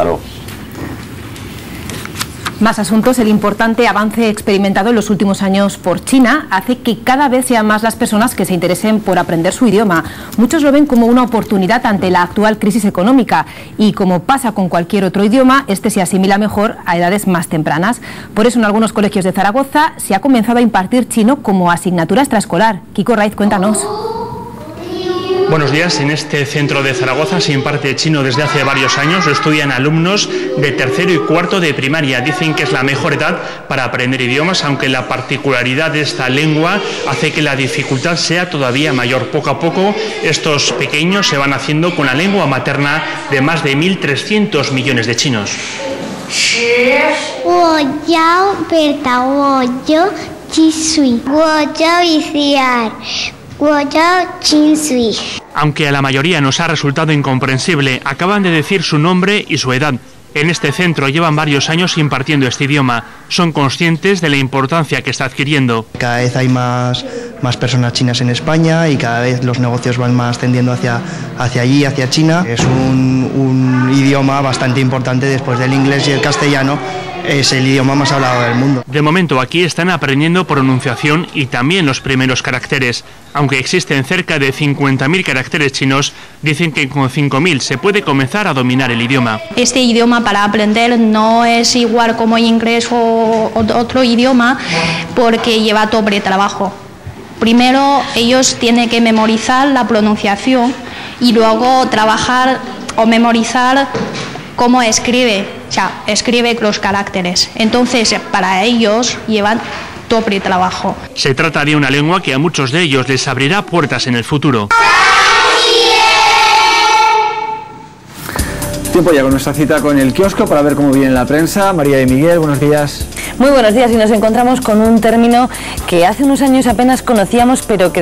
Hasta luego. Más asuntos. El importante avance experimentado en los últimos años por China hace que cada vez sean más las personas que se interesen por aprender su idioma. Muchos lo ven como una oportunidad ante la actual crisis económica y, como pasa con cualquier otro idioma, este se asimila mejor a edades más tempranas. Por eso en algunos colegios de Zaragoza se ha comenzado a impartir chino como asignatura extraescolar. Kiko Raiz, cuéntanos. Buenos días. En este centro de Zaragoza se imparte chino desde hace varios años. Lo estudian alumnos de tercero y cuarto de primaria. Dicen que es la mejor edad para aprender idiomas, aunque la particularidad de esta lengua hace que la dificultad sea todavía mayor. Poco a poco estos pequeños se van haciendo con la lengua materna de más de 1.300 millones de chinos. Aunque a la mayoría nos ha resultado incomprensible, acaban de decir su nombre y su edad. En este centro llevan varios años impartiendo este idioma. Son conscientes de la importancia que está adquiriendo. Cada vez hay más personas chinas en España y cada vez los negocios van más tendiendo hacia allí, hacia China. Es un idioma bastante importante después del inglés y el castellano. Es el idioma más hablado del mundo. De momento aquí están aprendiendo pronunciación y también los primeros caracteres. Aunque existen cerca de 50.000 caracteres chinos, dicen que con 5.000 se puede comenzar a dominar el idioma. Este idioma para aprender no es igual como inglés o otro idioma porque lleva doble trabajo. Primero ellos tienen que memorizar la pronunciación y luego trabajar o memorizar cómo escribe. O sea, escribe los caracteres. Entonces, para ellos llevan doble trabajo. Se trata de una lengua que a muchos de ellos les abrirá puertas en el futuro. Tiempo ya con nuestra cita con el kiosco para ver cómo viene la prensa. María de Miguel, buenos días. Muy buenos días, y nos encontramos con un término que hace unos años apenas conocíamos, pero que